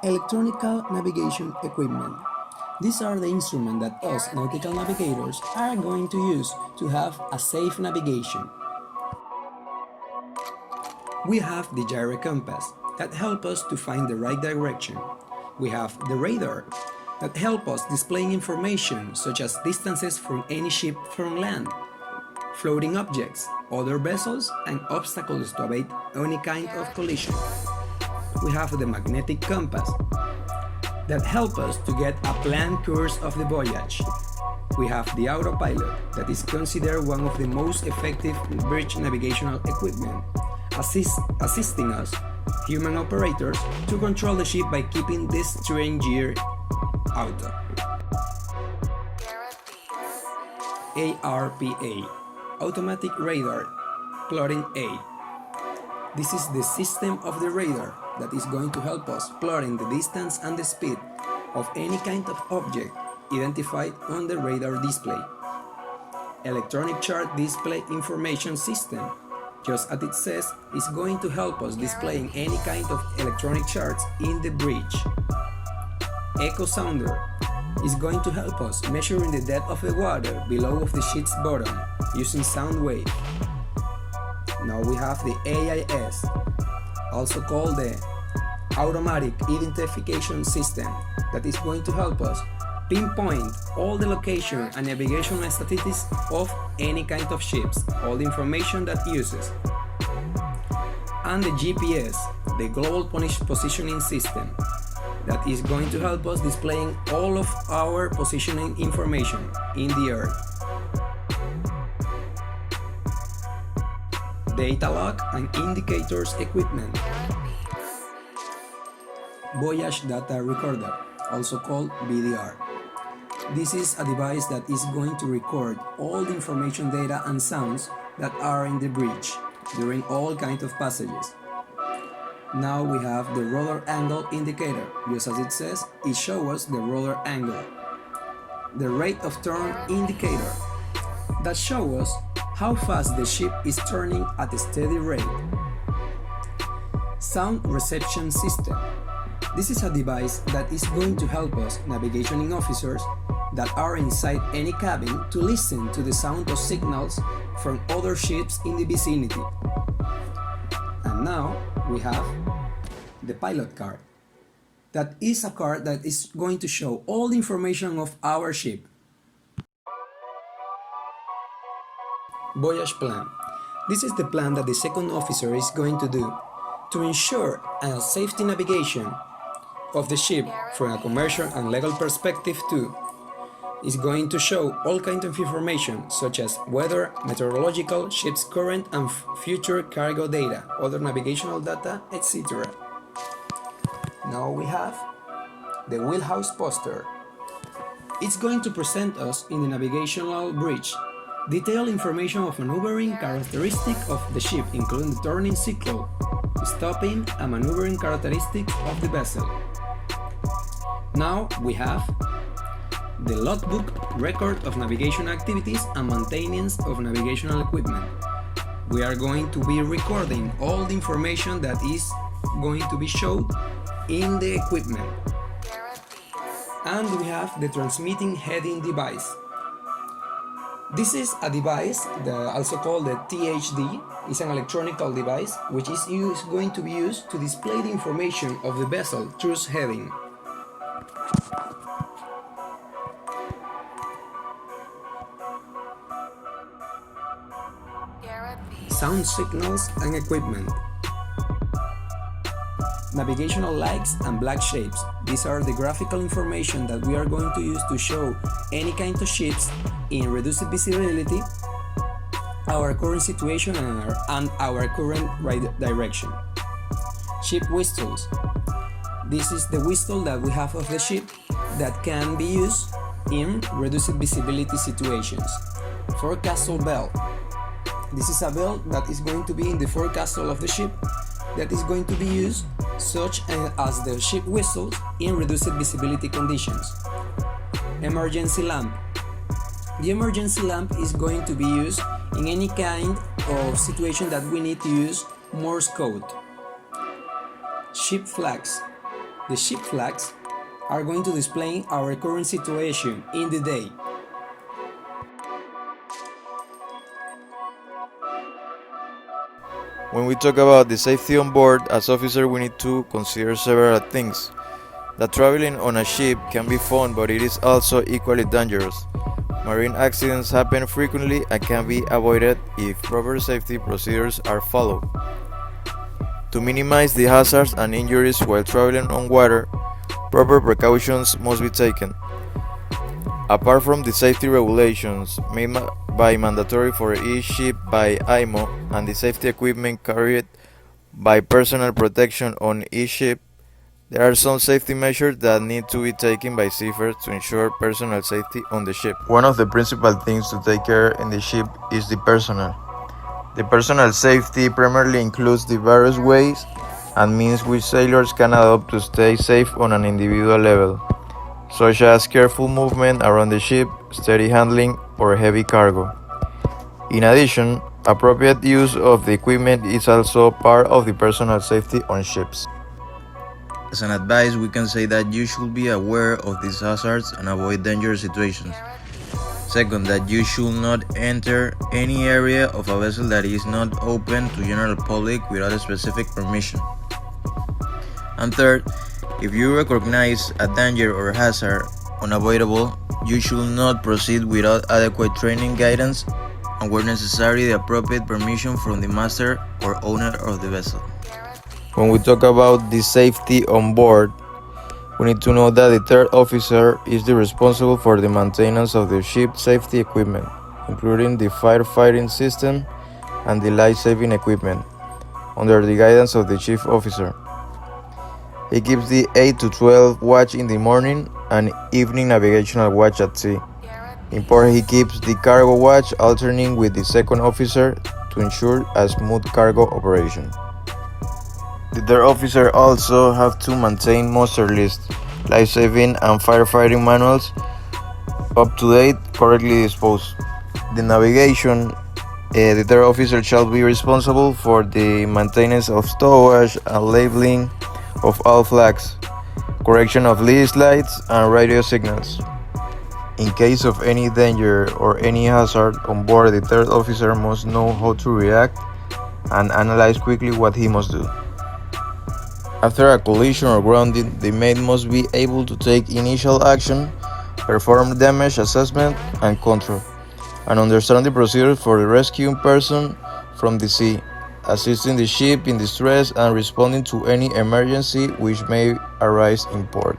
Electronic navigation equipment. These are the instruments that us nautical navigators are going to use to have a safe navigation. We have the gyro compass that help us to find the right direction. We have the radar that help us displaying information such as distances from any ship from land, floating objects, other vessels, and obstacles to avoid any kind of collision. We have the magnetic compass that help us to get a planned course of the voyage. We have the autopilot that is considered one of the most effective bridge navigational equipment, assisting us, human operators, to control the ship by keeping the steering gear auto. ARPA, Automatic Radar Plotting A. This is the system of the radar that is going to help us plotting the distance and the speed of any kind of object identified on the radar display. Electronic chart display information system, just as it says, is going to help us displaying any kind of electronic charts in the bridge. Echo sounder is going to help us measuring the depth of the water below of the ship's bottom using sound wave. Now we have the AIS, also called the Automatic Identification System, that is going to help us pinpoint all the location and navigation statistics of any kind of ships, all the information that uses. And the GPS, the Global Positioning System, that is going to help us displaying all of our positioning information in the earth. Data log and indicators equipment. Voyage Data Recorder, also called VDR. This is a device that is going to record all the information data and sounds that are in the bridge during all kinds of passages. Now we have the rudder angle indicator. Just as it says, it shows us the rudder angle. The rate of turn indicator that shows us how fast the ship is turning at a steady rate. Sound reception system. This is a device that is going to help us navigating officers that are inside any cabin to listen to the sound of signals from other ships in the vicinity. And now we have the pilot card. That is a card that is going to show all the information of our ship. Voyage plan. This is the plan that the second officer is going to do to ensure a safety navigation of the ship from a commercial and legal perspective too. Is going to show all kinds of information such as weather, meteorological, ship's current and future cargo data, other navigational data, etc. Now we have the wheelhouse poster. It's going to present us in the navigational bridge detailed information of maneuvering characteristic of the ship, including the turning cycle, stopping and maneuvering characteristics of the vessel. Now we have the logbook, record of navigation activities and maintenance of navigational equipment. We are going to be recording all the information that is going to be shown in the equipment. And we have the transmitting heading device. This is a device, also called the THD. It's an electronic device which is going to be used to display the information of the vessel through heading. Sound signals and equipment. Navigational lights and black shapes. These are the graphical information that we are going to use to show any kind of ships in reduced visibility, our current situation and our current right direction. Ship whistles. This is the whistle that we have of the ship that can be used in reduced visibility situations. Forecastle bell. This is a bell that is going to be in the forecastle of the ship that is going to be used such as the ship whistles in reduced visibility conditions. Emergency lamp. The emergency lamp is going to be used in any kind of situation that we need to use Morse code. Ship flags. The ship flags are going to display our current situation in the day. When we talk about the safety on board, as officer we need to consider several things. That traveling on a ship can be fun, but it is also equally dangerous. Marine accidents happen frequently and can be avoided if proper safety procedures are followed. To minimize the hazards and injuries while traveling on water, proper precautions must be taken. Apart from the safety regulations made by mandatory for each ship by IMO and the safety equipment carried by personal protection on each ship, there are some safety measures that need to be taken by seafarers to ensure personal safety on the ship. One of the principal things to take care in the ship is the personnel. The personal safety primarily includes the various ways and means which sailors can adopt to stay safe on an individual level, such as careful movement around the ship, steady handling, or heavy cargo. In addition, appropriate use of the equipment is also part of the personal safety on ships. As an advice, we can say that you should be aware of these hazards and avoid dangerous situations. Second, that you should not enter any area of a vessel that is not open to general public without a specific permission. And third, if you recognize a danger or hazard unavoidable, you should not proceed without adequate training guidance and where necessary the appropriate permission from the master or owner of the vessel. When we talk about the safety on board, we need to know that the third officer is the responsible for the maintenance of the ship's safety equipment, including the firefighting system and the life-saving equipment, under the guidance of the chief officer. He keeps the 8 to 12 watch in the morning and evening navigational watch at sea. In port, he keeps the cargo watch alternating with the second officer to ensure a smooth cargo operation. The third officer also have to maintain muster lists, life-saving and firefighting manuals up to date, correctly disposed. The navigation, the third officer shall be responsible for the maintenance of stowage and labeling of all flags, correction of list lights and radio signals. In case of any danger or any hazard on board, the third officer must know how to react and analyze quickly what he must do. After a collision or grounding, the mate must be able to take initial action, perform damage assessment and control, and understand the procedure for rescuing person from the sea, assisting the ship in distress and responding to any emergency which may arise in port.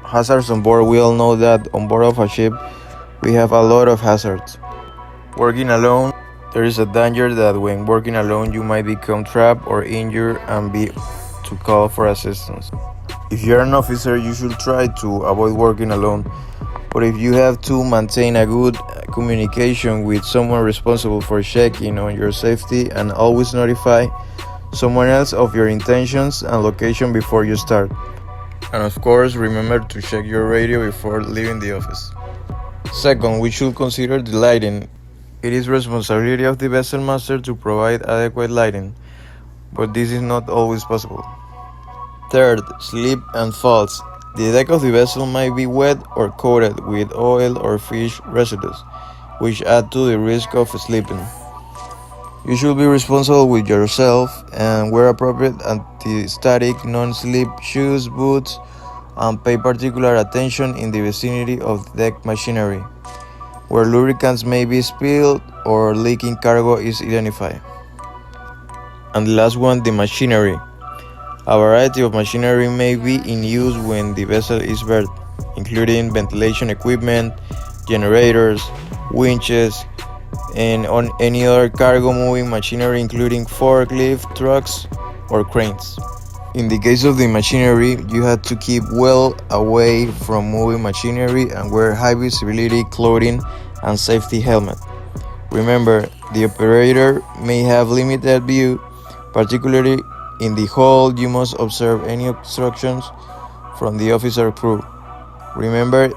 Hazards on board. We all know that on board of a ship we have a lot of hazards. Working alone, there is a danger that when working alone you might become trapped or injured and be to call for assistance. If you're an officer, you should try to avoid working alone, but if you have to maintain a good communication with someone responsible for checking on your safety and always notify someone else of your intentions and location before you start. And of course, remember to check your radio before leaving the office. Second, we should consider the lighting. It is responsibility of the vessel master to provide adequate lighting, but this is not always possible. Third, slip and falls. The deck of the vessel might be wet or coated with oil or fish residues, which add to the risk of slipping. You should be responsible with yourself and wear appropriate anti-static non-slip shoes, boots, and pay particular attention in the vicinity of the deck machinery, where lubricants may be spilled or leaking cargo is identified. And the last one, the machinery. A variety of machinery may be in use when the vessel is berthed, including ventilation equipment, generators, winches, and on any other cargo moving machinery including forklift trucks or cranes. In the case of the machinery, you have to keep well away from moving machinery and wear high visibility clothing and safety helmet. Remember, the operator may have limited view, particularly in the hold. You must observe any obstructions from the officer crew. Remember,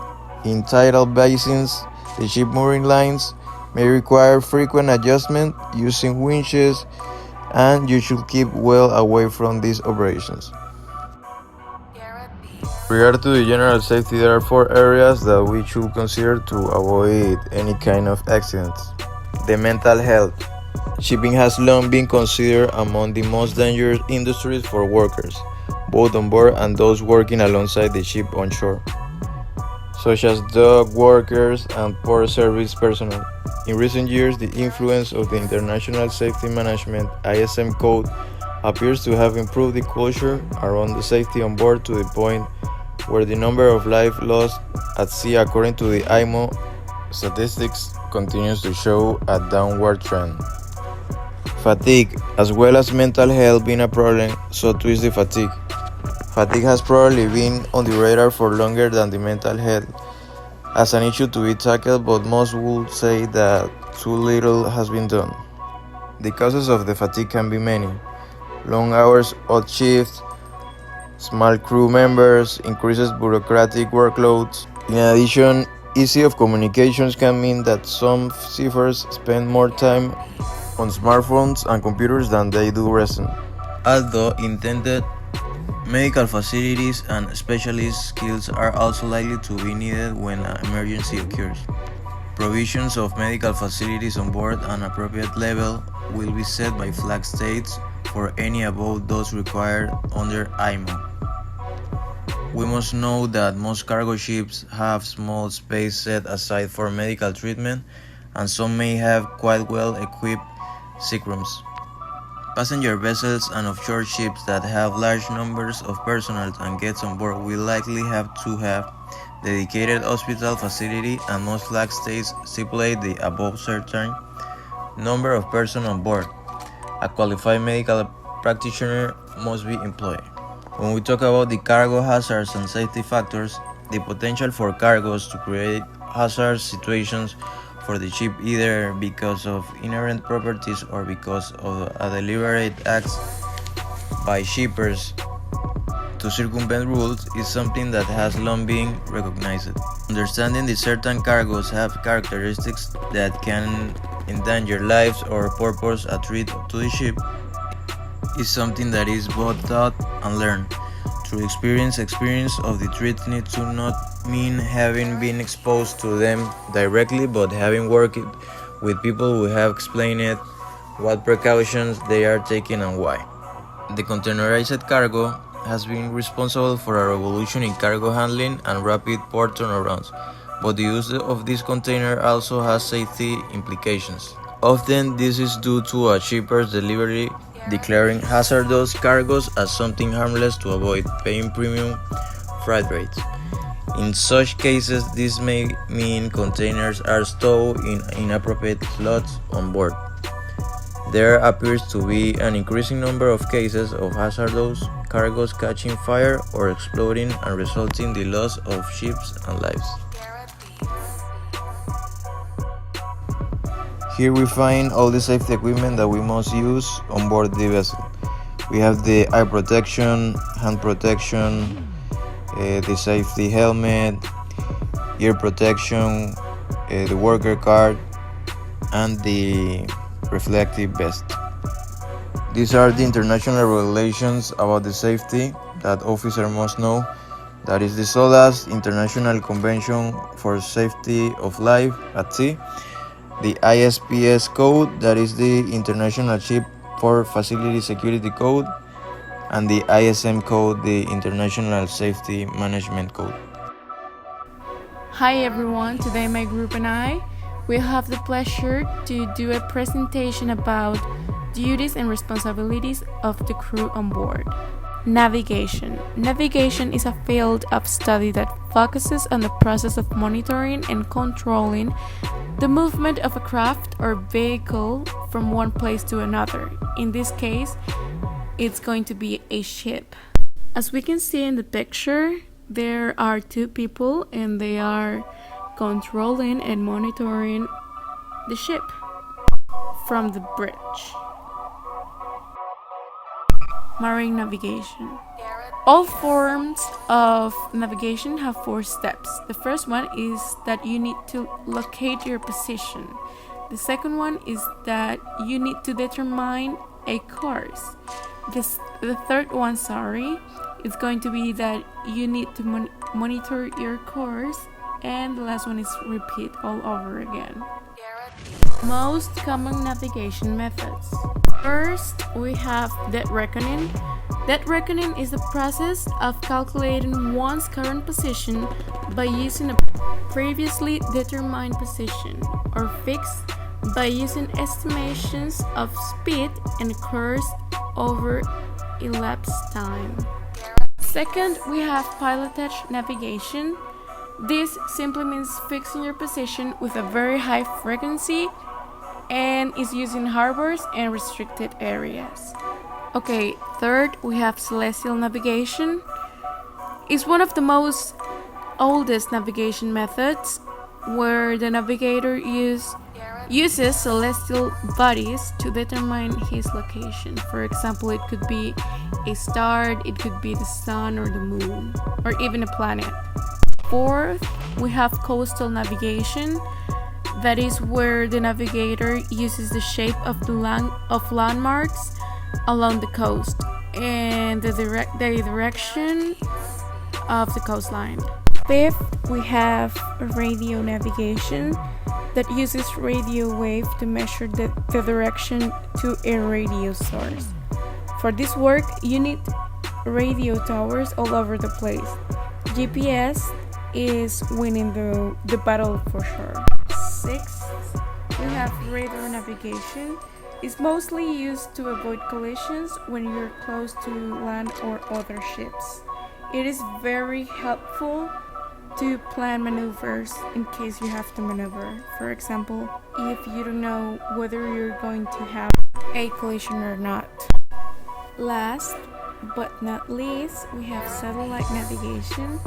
in tidal basins, the ship mooring lines may require frequent adjustment using winches, and you should keep well away from these operations. regard to the general safety, there are 4 areas that we should consider to avoid any kind of accidents. The mental health. Shipping has long been considered among the most dangerous industries for workers, both on board and those working alongside the ship on shore, such as dock workers and port service personnel. In recent years, the influence of the International Safety Management (ISM) code appears to have improved the culture around the safety on board to the point where the number of lives lost at sea, according to the IMO statistics, continues to show a downward trend. Fatigue, as well as mental health being a problem, so too is the fatigue. Fatigue has probably been on the radar for longer than the mental health as an issue to be tackled, but most would say that too little has been done. The causes of the fatigue can be many: long hours, odd shifts, small crew members, increases bureaucratic workloads. In addition, ease of communications can mean that some seafarers spend more time on smartphones and computers than they do resting. Although intended, medical facilities and specialist skills are also likely to be needed when an emergency occurs. Provisions of medical facilities on board at an appropriate level will be set by flag states for any above those required under IMO. We must know that most cargo ships have small space set aside for medical treatment, and some may have quite well-equipped sick rooms. Passenger vessels and offshore ships that have large numbers of personnel and guests on board will likely have to have dedicated hospital facility, and most flag states stipulate the above certain number of persons on board. A qualified medical practitioner must be employed. When we talk about the cargo hazards and safety factors, the potential for cargoes to create hazardous situations for the ship, either because of inherent properties or because of a deliberate act by shippers to circumvent rules, is something that has long been recognized. Understanding that certain cargoes have characteristics that can endanger lives or purpose a threat to the ship is something that is both taught and learned. Through experience of the threat needs to not mean having been exposed to them directly, but having worked with people who have explained it, what precautions they are taking and why. The containerized cargo has been responsible for a revolution in cargo handling and rapid port turnarounds, but the use of this container also has safety implications. Often this is due to a shipper's delivery declaring hazardous cargoes as something harmless to avoid paying premium freight rates. In such cases, this may mean containers are stowed in inappropriate slots on board. There appears to be an increasing number of cases of hazardous cargoes catching fire or exploding and resulting in the loss of ships and lives. Here we find all the safety equipment that we must use on board the vessel. We have the eye protection, hand protection, the safety helmet, ear protection, the worker card, and the reflective vest. These are the international regulations about the safety that officer must know. That is the SOLAS International Convention for Safety of Life at Sea, the ISPS code, that is the International Ship Port Facility Security Code, and the ISM code, the International Safety Management Code. Hi everyone, today my group and I will have the pleasure to do a presentation about duties and responsibilities of the crew on board. Navigation. Navigation is a field of study that focuses on the process of monitoring and controlling the movement of a craft or vehicle from one place to another. In this case, it's going to be a ship. As we can see in the picture, there are 2 people and they are controlling and monitoring the ship from the bridge. Marine navigation. All forms of navigation have 4 steps. The first one is that you need to locate your position. The second one is that you need to determine a course. The third one, it's going to be that you need to monitor your course, and the last one is repeat all over again. Most common navigation methods. First, we have dead reckoning. Dead reckoning is the process of calculating one's current position by using a previously determined position, or fix by using estimations of speed and course over elapsed time. Second, we have pilotage navigation. This simply means fixing your position with a very high frequency and is used in harbors and restricted areas. Okay, third, we have celestial navigation. It's one of the most oldest navigation methods where the navigator uses celestial bodies to determine his location. For example, it could be a star, it could be the sun or the moon, or even a planet. Fourth, we have coastal navigation. That is where the navigator uses the shape of landmarks along the coast and the direction of the coastline. Fifth, we have radio navigation that uses radio wave to measure the direction to a radio source. For this work, you need radio towers all over the place. GPS is winning the battle for sure. Sixth, we have radar navigation. It's mostly used to avoid collisions when you're close to land or other ships. It is very helpful to plan maneuvers in case you have to maneuver. For example, if you don't know whether you're going to have a collision or not. Last but not least, we have satellite navigation.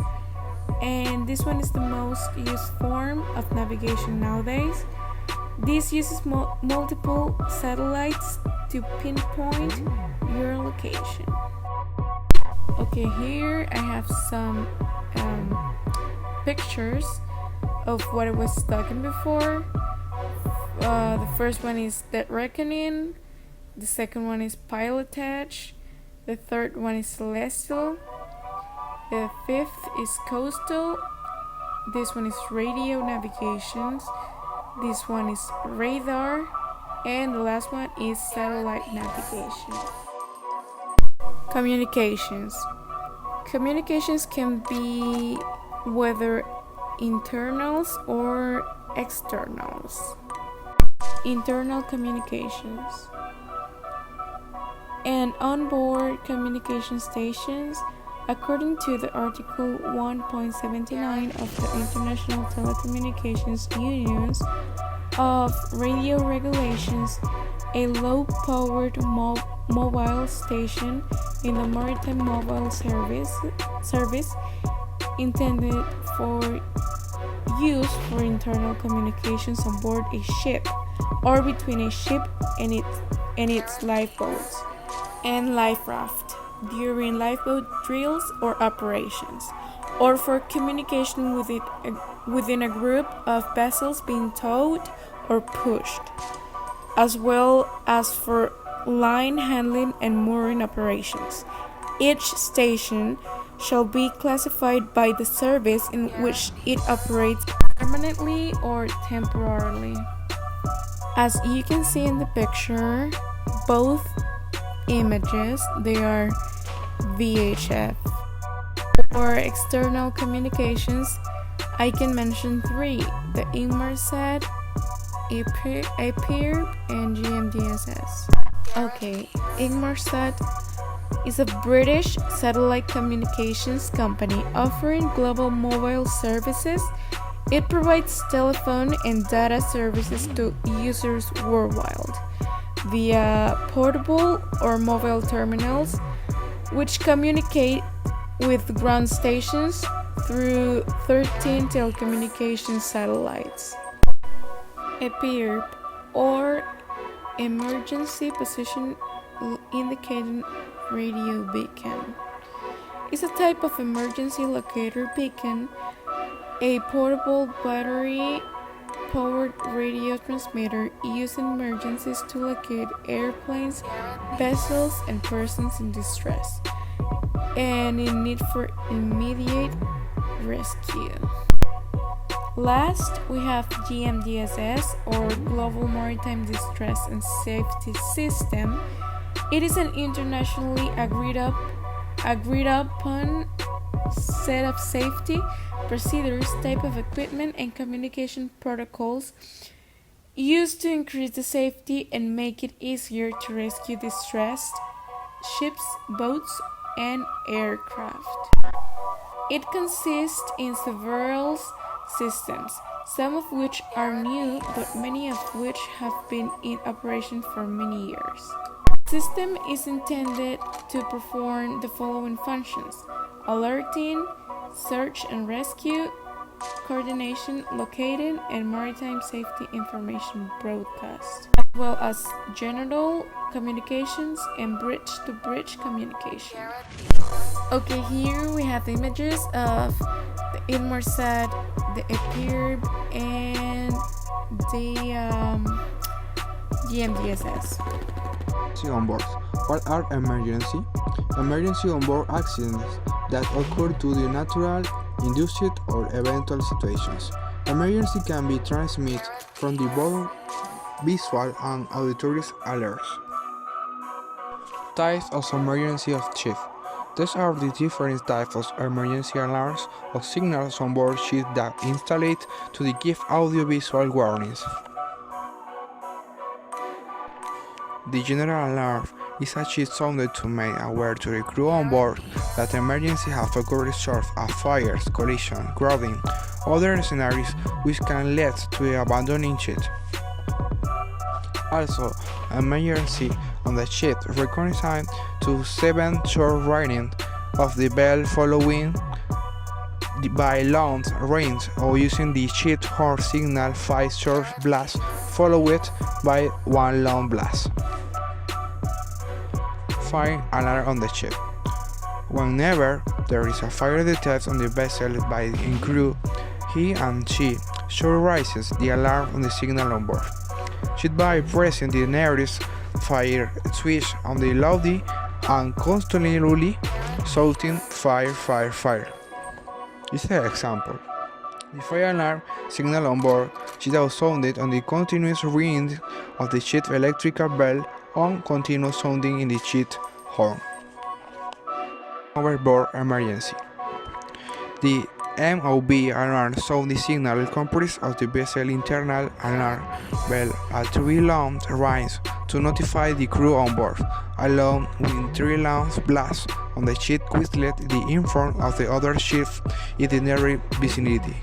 And this one is the most used form of navigation nowadays. This uses multiple satellites to pinpoint your location. Okay, here I have some pictures of what I was talking before. The first one is dead reckoning. The second one is pilotage. The third one is celestial. The fifth is coastal. This one is radio navigations. This one is radar. And the last one is satellite navigation. Communications. Communications can be whether internals or externals. Internal communications. And onboard communication stations, according to the Article 1.79 of the International Telecommunications Unions of Radio Regulations, a low-powered mobile station in the maritime mobile service intended for use for internal communications on board a ship or between a ship and its lifeboats and life raft during lifeboat drills or operations, or for communication within a group of vessels being towed or pushed, as well as for line handling and mooring operations. Each station shall be classified by the service in which it operates permanently or temporarily. As you can see in the picture, both images, they are VHF. For external communications, I can mention three: the Inmarsat, APIRB, and GMDSS. Okay, Inmarsat is a British satellite communications company offering global mobile services. It provides telephone and data services to users worldwide via portable or mobile terminals, which communicate with ground stations through 13 telecommunications satellites. APIRB, or Emergency Position Indicating Radio Beacon, is a type of emergency locator beacon, a portable battery-powered radio transmitter used in emergencies to locate airplanes, vessels, and persons in distress. and in need for immediate rescue. Last, we have GMDSS, or Global Maritime Distress and Safety System. It is an internationally agreed upon set of safety procedures, type of equipment, and communication protocols used to increase the safety and make it easier to rescue distressed ships, boats, and aircraft. It consists in several systems, some of which are new, but many of which have been in operation for many years. The system is intended to perform the following functions: alerting, search and rescue, coordination, locating, and maritime safety information broadcast, as well as general communications and bridge-to-bridge communication. Okay, here we have images of the Inmarsat, the EPIRB, and the GMDSS. Onboard. What are emergency? Emergency onboard accidents that occur due to natural, induced, or eventual situations. Emergency can be transmitted from the both visual and auditory alerts. Types of emergency of ship. These are the different types of emergency alarms or signals on board ships that installed to give audio-visual warnings. The general alarm is a ship sounded to make aware to the crew on board that emergency has occurred, such as fires, collision, grounding, other scenarios which can lead to the abandoning ship. Also, emergency on the ship recognized to 7 short ringing of the bell following by long rings, or using the ship horn signal 5 short blasts followed by 1 long blast. Fire alarm on the ship. Whenever there is a fire detected on the vessel by the crew, he and she should raise the alarm on the signal on board. Should by pressing the nearest fire switch on the loudly and constantly shouting fire, fire, fire. This is an example. The fire alarm signal on board should sounded on the continuous ringing of the ship electrical bell on continuous sounding in the ship horn. Overboard emergency. The MOB alarm sound the signal comprised of the vessel internal alarm bell at 3 long rings to notify the crew on board, along with 3 long blasts on the ship whistled the in front of the other ships in the near vicinity.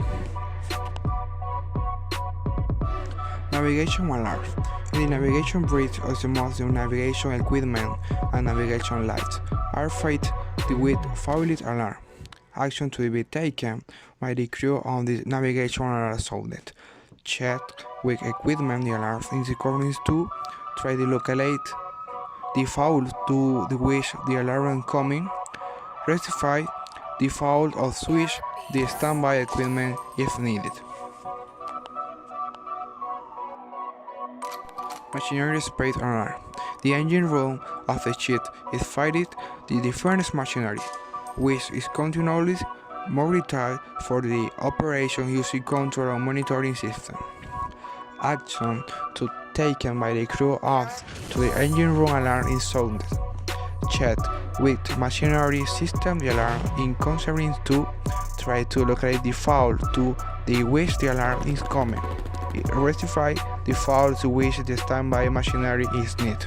Navigation alarm. The navigation bridge of the most navigation equipment and navigation lights are fitted with faulty alarm. Action to be taken by the crew on the navigation alarm sounded. Check with equipment the alarm in accordance to try to locate the fault to which the alarm coming. Rectify the fault or switch the standby equipment if needed. Machinery space alarm. The engine room of the ship is fitted the different machinery, which is continually monitored for the operation using control and monitoring system. Action to taken by the crew off to the engine room alarm is sounded. Check with machinery system the alarm in concern to try to locate the fault to the which the alarm is coming. Rectify the fault to which the standby machinery is needed.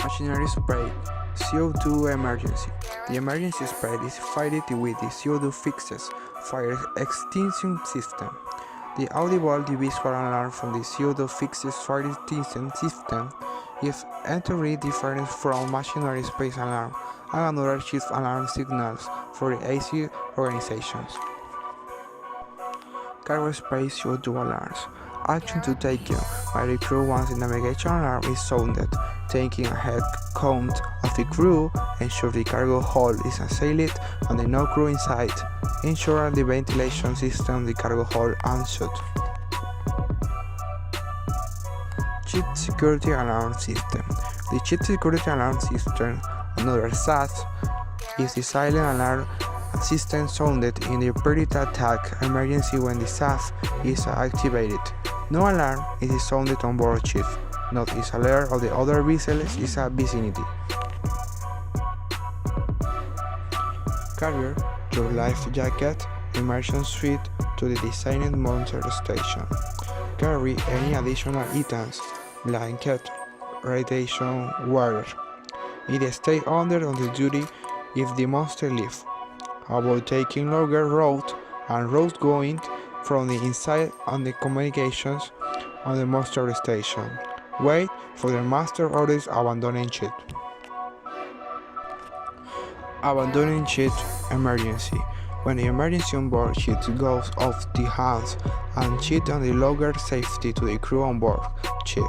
Machinery spray. CO2 emergency. The emergency spray is fitted with the CO2 fixes fire extinction system. The audible visual alarm from the CO2 fixes fire extinction system is entirely different from machinery space alarm and another shift alarm signals for the AC organizations. Cargo space CO2 alarms. Action to taken by the crew once the navigation alarm is sounded, taking a head count of the crew, ensure the cargo hold is unsealed and there no crew inside, ensure the ventilation system the cargo hold unshut. Ship security alarm system. The chief security alarm system, another SAS, is the silent alarm system sounded in the pre-hit attack emergency when the SAS is activated. No alarm is sounded on board ship, not is alert of the other vessels is a vicinity. Carry your life jacket, immersion suit to the designated monster station. Carry any additional items, blanket, radiation, water. It stay under on the duty if the monster leave. Avoid taking longer route and routes going from the inside on the communications on the monster station. Wait for the master orders abandoning ship. Abandoning ship emergency. When the emergency on board ship goes off the hands and ship on the logger safety to the crew on board ship.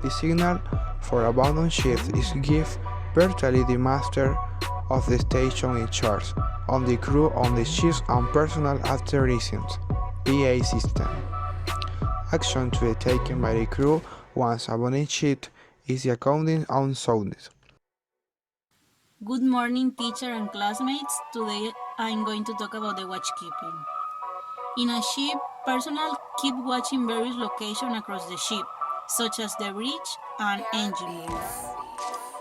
The signal for abandon ship is give virtually the master of the station in charge on the crew on the ships and personal authorizations PA system. Action to be taken by the crew once abandoning ship is the accounting unsounded. Good morning, teacher and classmates. Today I'm going to talk about the watchkeeping. In a ship, personnel keep watching various locations across the ship, such as the bridge and engine room.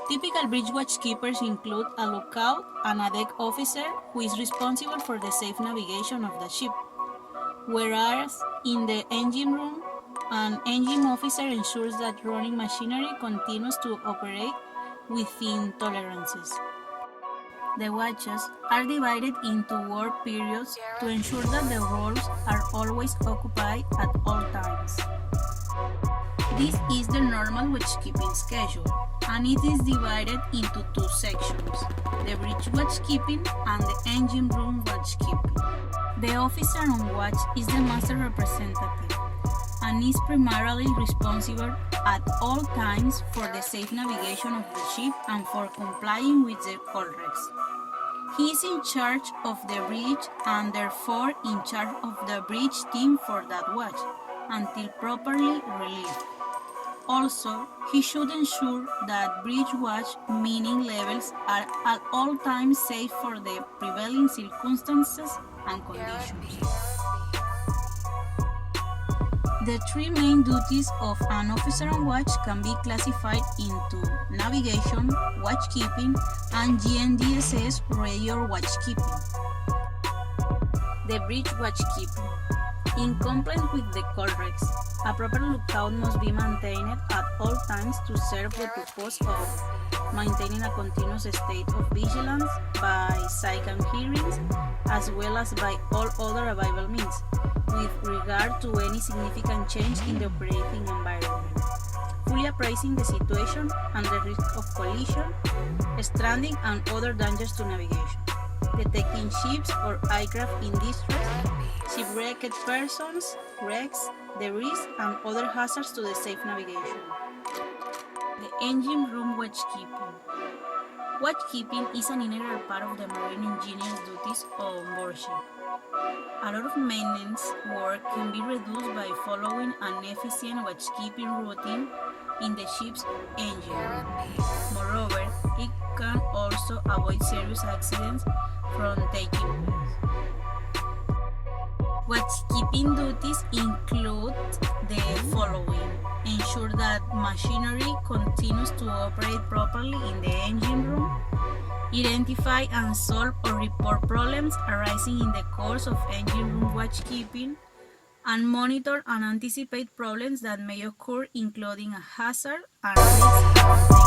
Typical bridge watchkeepers include a lookout and a deck officer who is responsible for the safe navigation of the ship, whereas in the engine room, an engine officer ensures that running machinery continues to operate within tolerances. The watches are divided into work periods to ensure that the roles are always occupied at all times. This is the normal watchkeeping schedule, and it is divided into two sections, the bridge watchkeeping and the engine room watchkeeping. The officer on watch is the master representative and is primarily responsible at all times for the safe navigation of the ship and for complying with the call regs. He is in charge of the bridge and therefore in charge of the bridge team for that watch until properly relieved. Also, he should ensure that bridge watch meaning levels are at all times safe for the prevailing circumstances and conditions. The three main duties of an officer on watch can be classified into navigation, watchkeeping, and GNDSS radio watchkeeping. The bridge watchkeeping. In compliance with the call regs, a proper lookout must be maintained at all times to serve the purpose of maintaining a continuous state of vigilance by sight and hearings, as well as by all other available means, with regard to any significant change in the operating environment, fully appraising the situation and the risk of collision, stranding, and other dangers to navigation, detecting ships or aircraft in distress, shipwrecked persons, wrecks, debris, and other hazards to the safe navigation. The engine room watchkeeping. Watchkeeping is an integral part of the marine engineer's duties on board ship. A lot of maintenance work can be reduced by following an efficient watchkeeping routine in the ship's engine room. Moreover, it can also avoid serious accidents from taking place. Watchkeeping duties include the following: ensure that machinery continues to operate properly in the engine room, identify and solve or report problems arising in the course of engine room watchkeeping, and monitor and anticipate problems that may occur, including a hazard and risks.